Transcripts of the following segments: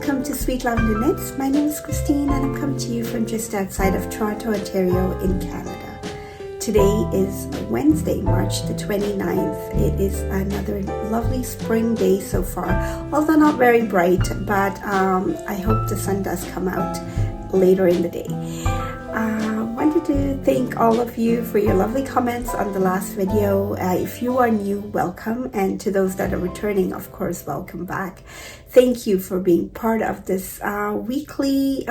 welcome to Sweet Lavender Knits. My name is Christine and I'm coming to you from just outside of Toronto, Ontario in Canada. Today is Wednesday, March the 29th. It is another lovely spring day so far, although not very bright, but I hope the sun does come out later in the day. I wanted to thank all of you for your lovely comments on the last video. If you are new, welcome, and to those that are returning, of course, welcome back. Thank you for being part of this weekly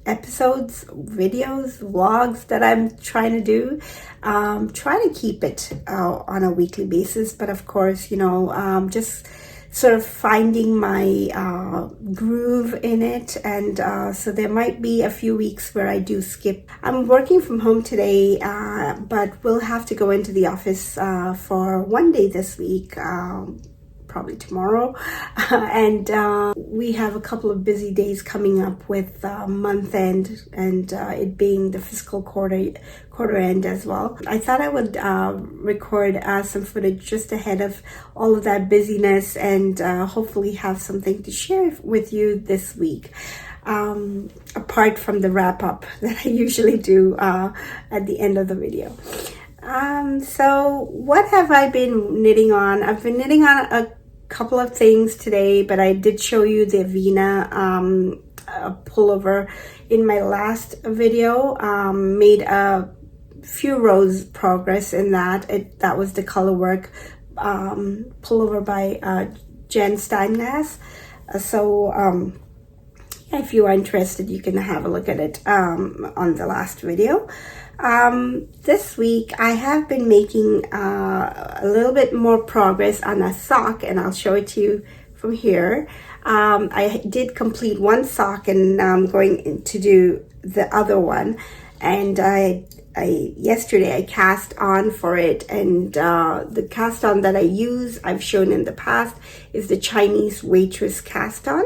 episodes, videos, vlogs that I'm trying to do. Try to keep it on a weekly basis, but of course, you know, just sort of finding my groove in it, and so there might be a few weeks where I do skip. I'm working from home today, but we'll have to go into the office for one day this week, probably tomorrow, and we have a couple of busy days coming up with month end and it being the fiscal quarter end as well. I thought I would record some footage just ahead of all of that busyness and hopefully have something to share with you this week, apart from the wrap up that I usually do at the end of the video. So what have I been knitting on? I've been knitting on a couple of things today, but I did show you the Avena pullover in my last video. Made a few rows progress in that. That was the color work pullover by Jen Steinglass. Yeah, if you are interested, you can have a look at it on the last video. This week I have been making a little bit more progress on a sock, and I'll show it to you from here. I did complete one sock and now I'm going to do the other one, and yesterday I cast on for it, and the cast on that I use, I've shown in the past, is the Chinese waitress cast on.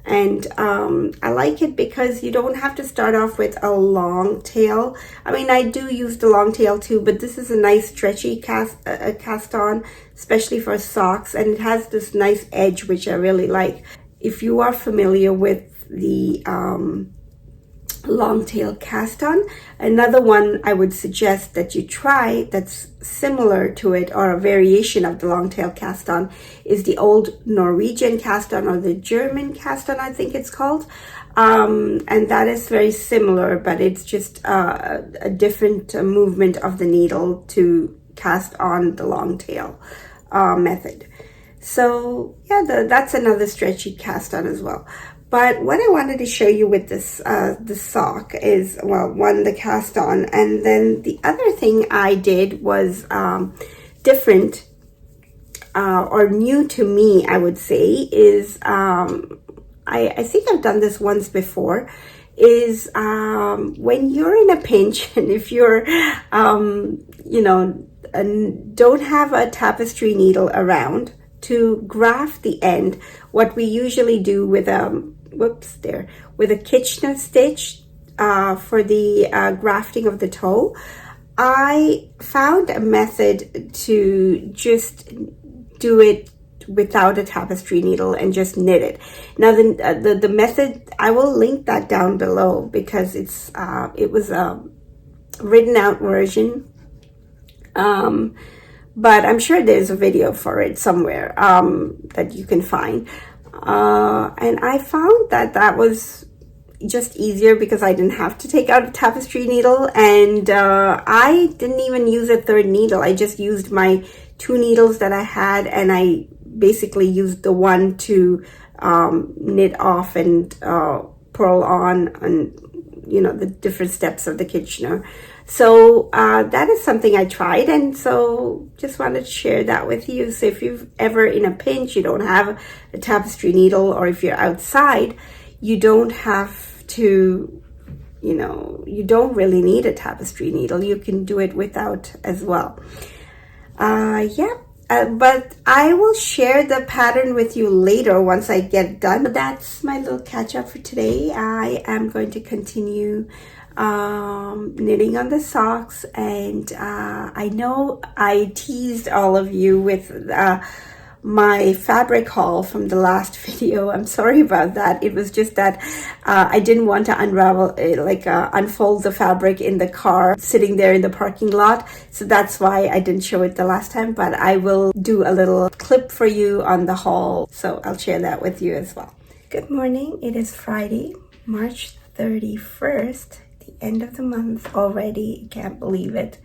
And I like it because you don't have to start off with a long tail. I mean, I do use the long tail too, but this is a nice stretchy cast on, especially for socks, and it has this nice edge which I really like. If you are familiar with the long tail cast on, another one I would suggest that you try that's similar to it, or a variation of the long tail cast on, is the old Norwegian cast on, or the German cast on, I think it's called, and that is very similar, but it's just a different movement of the needle to cast on the long tail method. So yeah, that's another stretchy cast on as well. But what I wanted to show you with this the sock is, well, one, the cast on, and then the other thing I did was different or new to me, I would say, is I think I've done this once before, is when you're in a pinch and if you're you know, don't have a tapestry needle around to graft the end, what we usually do with with a Kitchener stitch for the grafting of the toe, I found a method to just do it without a tapestry needle and just knit it. Now the method, I will link that down below because it's it was a written out version, but I'm sure there's a video for it somewhere that you can find. And I found that was just easier because I didn't have to take out a tapestry needle, and I didn't even use a third needle. I just used my two needles that I had, and I basically used the one to knit off and purl on, and you know, the different steps of the Kitchener. So that is something I tried, and so just wanted to share that with you. So if you're ever in a pinch, you don't have a tapestry needle, or if you're outside, you don't have to, you know, you don't really need a tapestry needle. You can do it without as well. But I will share the pattern with you later once I get done. That's my little catch up for today. I am going to continue knitting on the socks, and I know I teased all of you with my fabric haul from the last video. I'm sorry about that. It was just that I didn't want to unfold the fabric in the car sitting there in the parking lot. So that's why I didn't show it the last time, but I will do a little clip for you on the haul. So I'll share that with you as well. Good morning. It is Friday, March 31st, the end of the month already. Can't believe it.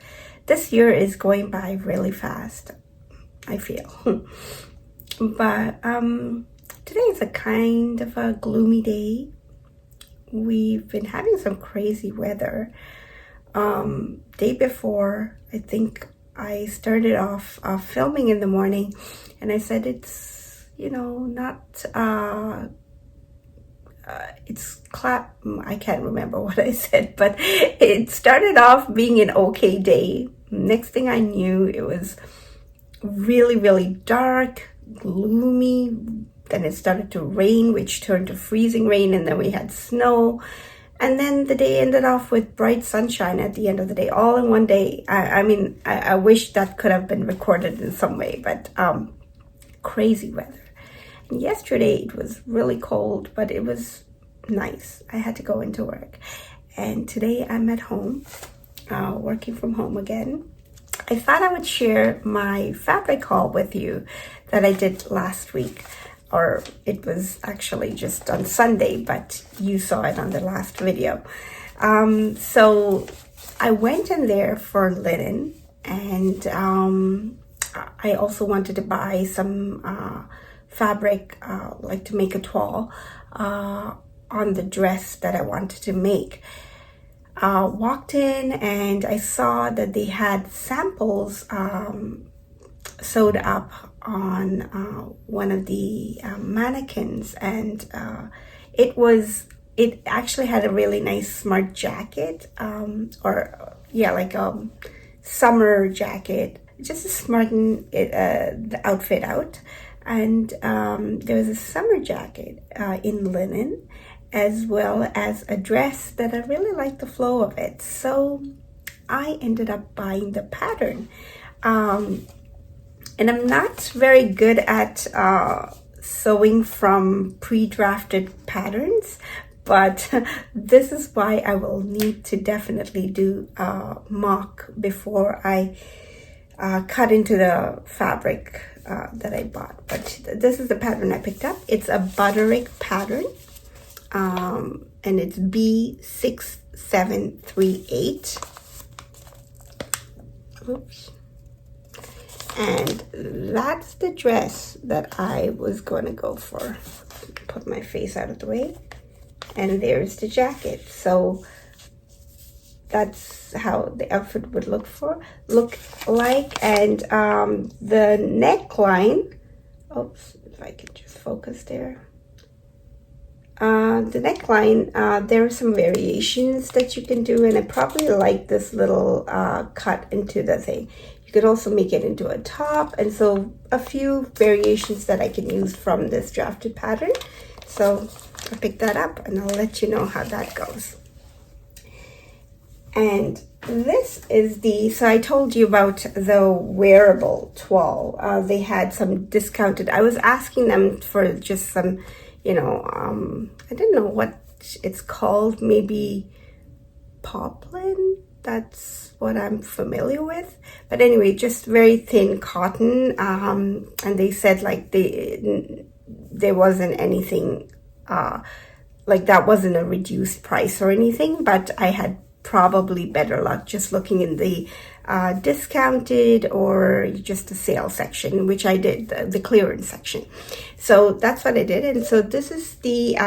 This year is going by really fast, I feel. But today is a kind of a gloomy day. We've been having some crazy weather. Day before, I think I started off filming in the morning, and I said it's, not, I can't remember what I said, but it started off being an okay day. Next thing I knew, it was really, really dark, gloomy. Then it started to rain, which turned to freezing rain, and then we had snow. And then the day ended off with bright sunshine at the end of the day, all in one day. I wish that could have been recorded in some way, but crazy weather. And yesterday it was really cold, but it was nice. I had to go into work. And today I'm at home, working from home again. I thought I would share my fabric haul with you that I did last week, or it was actually just on Sunday, but you saw it on the last video. So I went in there for linen, and I also wanted to buy some fabric, like to make a toile on the dress that I wanted to make. Walked in and I saw that they had samples sewed up on one of the mannequins, and it actually had a really nice smart jacket, like a summer jacket, just to smarten the outfit out. And there was a summer jacket in linen, as well as a dress that I really liked the flow of it. So I ended up buying the pattern. And I'm not very good at sewing from pre-drafted patterns, but this is why I will need to definitely do a mock before I cut into the fabric that I bought. But this is the pattern I picked up. It's a butterick pattern. And it's B6738. Oops. And that's the dress that I was going to go for. Put my face out of the way. And there's the jacket. So that's how the outfit would look like. And the neckline, oops, if I can just focus there. The neckline, there are some variations that you can do, and I probably like this little cut into the thing. You could also make it into a top, and so a few variations that I can use from this drafted pattern. So I picked that up, and I'll let you know how that goes. And this is so I told you about the wearable toile. They had some discounted. I was asking them for just some, I didn't know what it's called, maybe poplin. That's what I'm familiar with. But anyway, just very thin cotton. And they said like there wasn't anything, like that wasn't a reduced price or anything, but I had probably better luck just looking in the discounted or just the sale section, which I did, the clearance section. So that's what I did. And so this is the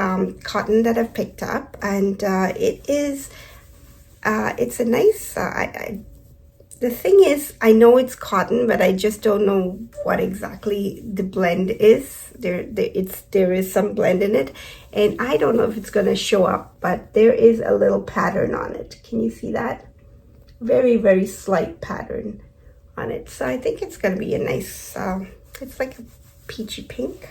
cotton that I've picked up, and it's a nice, the thing is, I know it's cotton, but I just don't know what exactly the blend is. There is some blend in it, and I don't know if it's going to show up, but there is a little pattern on it. Can you see that? Very, very slight pattern on it. So I think it's going to be a nice, it's like a peachy pink.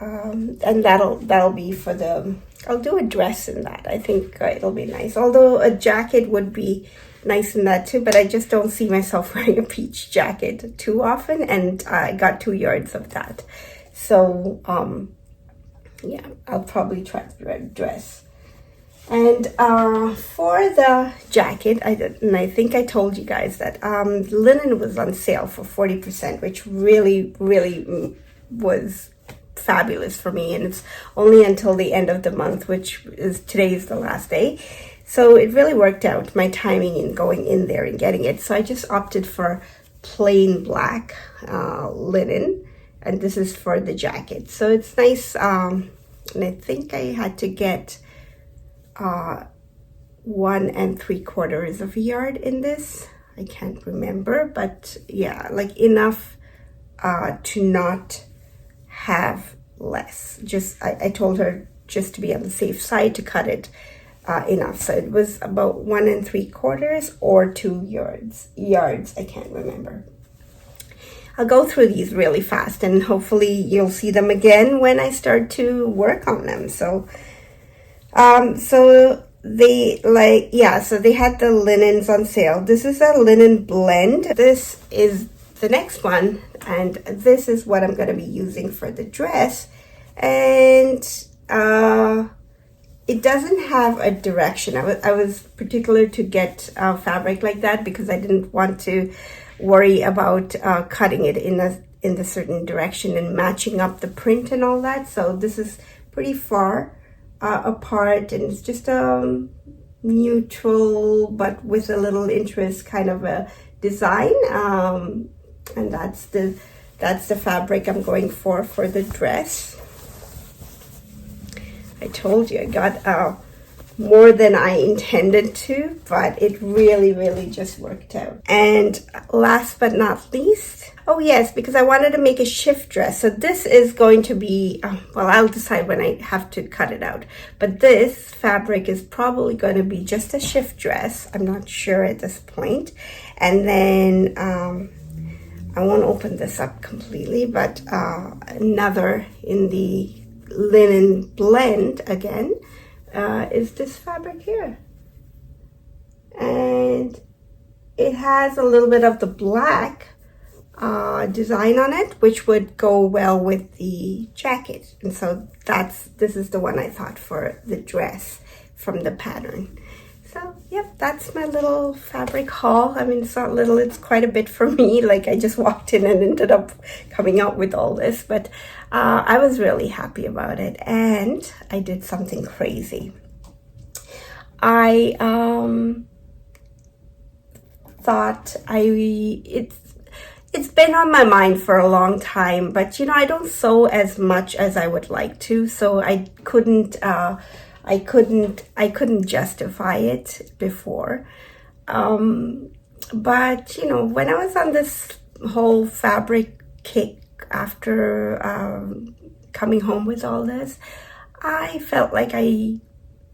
and that'll be for the, I'll do a dress in that. I think it'll be nice, although a jacket would be nice in that too, but I just don't see myself wearing a peach jacket too often, and I got 2 yards of that. So yeah, I'll probably try the dress. And for the jacket, I think I told you guys that linen was on sale for 40%, which really was fabulous for me. And it's only until the end of the month, which is today's the last day. So it really worked out, my timing in going in there and getting it. So I just opted for plain black linen, and this is for the jacket. So it's nice, and I think I had to get 1 3/4 of a yard in this. I can't remember, but yeah, like enough to not have less. Just I told her just to be on the safe side to cut it enough. So it was about 1 3/4 or 2 yards. I can't remember. I'll go through these really fast, and hopefully you'll see them again when I start to work on them. So so they so they had the linens on sale. This is a linen blend. This is the next one, and this is what I'm going to be using for the dress. And it doesn't have a direction. I was particular to get fabric like that because I didn't want to worry about cutting it in the certain direction and matching up the print and all that. So this is pretty far apart, and it's just a neutral but with a little interest kind of a design, and that's the fabric I'm going for the dress. I told you I got more than I intended to, but it really just worked out. And last but not least, oh yes, because I wanted to make a shift dress. So this is going to be, well, I'll decide when I have to cut it out. But this fabric is probably going to be just a shift dress. I'm not sure at this point. And then I won't open this up completely, but another in the linen blend again is this fabric here. And it has a little bit of the black design on it, which would go well with the jacket. And so this is the one I thought for the dress from the pattern. So yep, that's my little fabric haul. I mean, it's not little, it's quite a bit for me. Like, I just walked in and ended up coming out with all this, but I was really happy about it. And I did something crazy. I thought it's been on my mind for a long time, but you know, I don't sew as much as I would like to, so I couldn't justify it before. But you know, when I was on this whole fabric kick after coming home with all this, I felt like I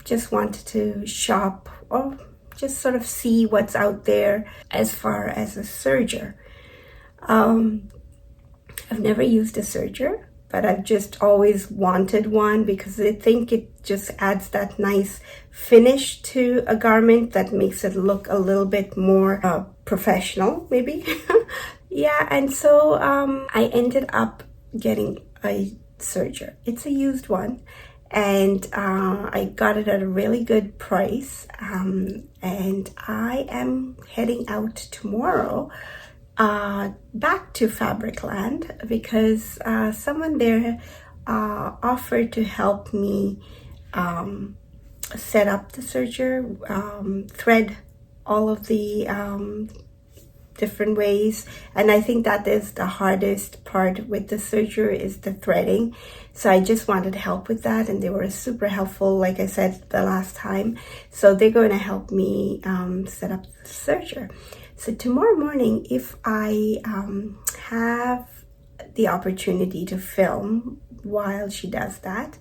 just wanted to shop or just sort of see what's out there as far as a serger. I've never used a serger, but I've just always wanted one because I think it just adds that nice finish to a garment that makes it look a little bit more professional, maybe. Yeah, and so I ended up getting a serger. It's a used one, and I got it at a really good price, and I am heading out tomorrow back to Fabricland because someone there offered to help me set up the serger, thread all of the different ways, and I think that is the hardest part with the serger is the threading. So I just wanted help with that, and they were super helpful, like I said the last time. So they're going to help me set up the serger. So tomorrow morning, if I have the opportunity to film while she does that,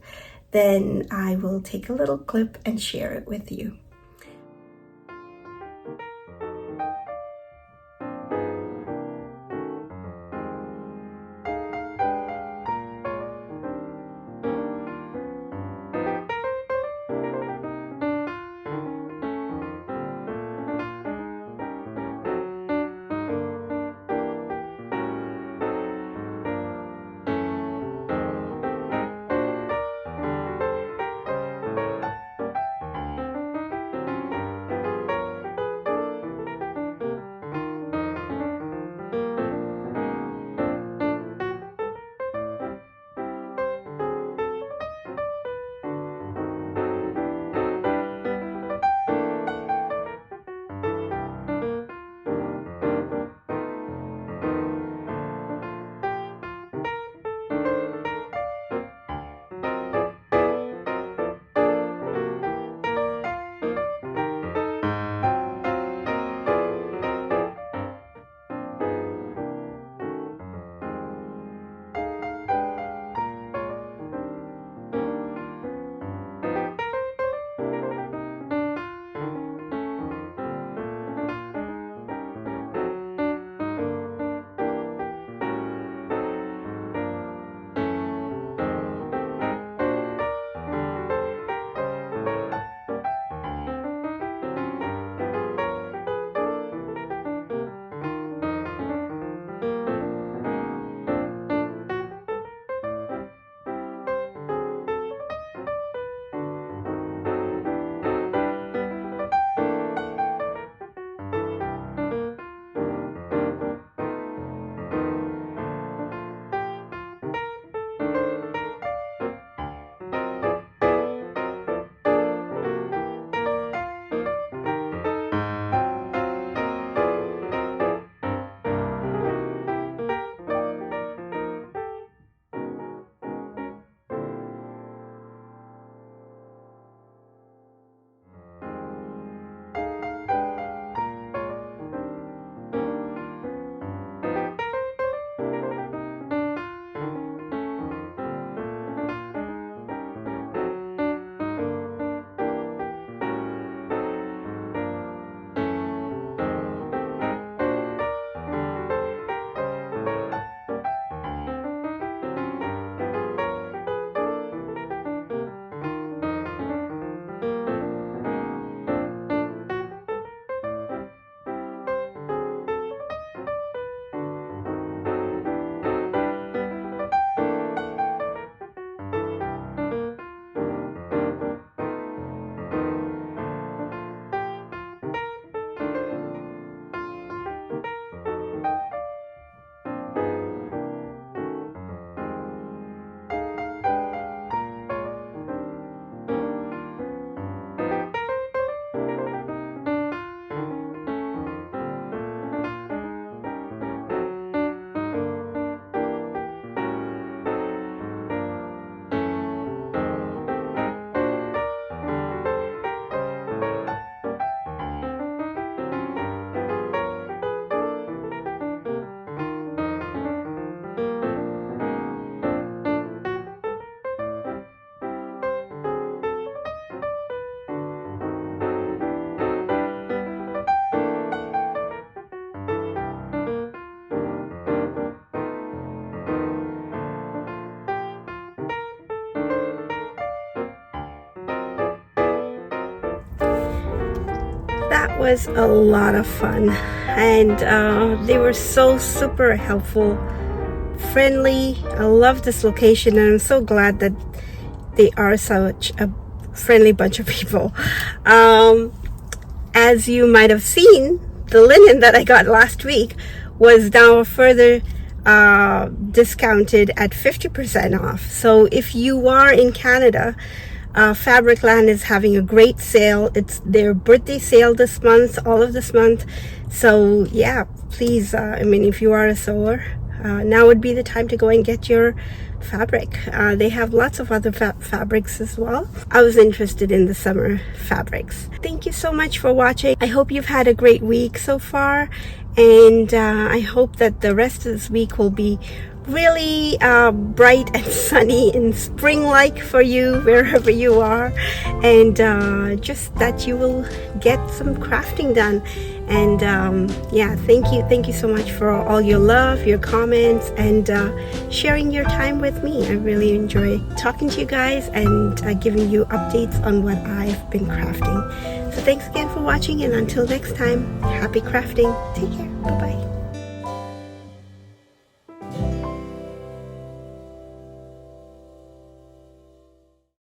then I will take a little clip and share it with you. was a lot of fun, and they were so super helpful, friendly. I love this location, and I'm so glad that they are such a friendly bunch of people. As you might have seen, the linen that I got last week was now further discounted at 50% off. So if you are in Canada, Fabricland is having a great sale. It's their birthday sale this month, all of this month. So yeah, please, I mean, if you are a sewer, now would be the time to go and get your fabric. They have lots of other fabrics as well. I was interested in the summer fabrics. Thank you so much for watching. I hope you've had a great week so far, and I hope that the rest of this week will be really bright and sunny and spring-like for you wherever you are, and just that you will get some crafting done. And yeah, thank you so much for all your love, your comments, and sharing your time with me. I really enjoy talking to you guys and giving you updates on what I've been crafting. So thanks again for watching, and until next time, happy crafting. Take care. Bye bye.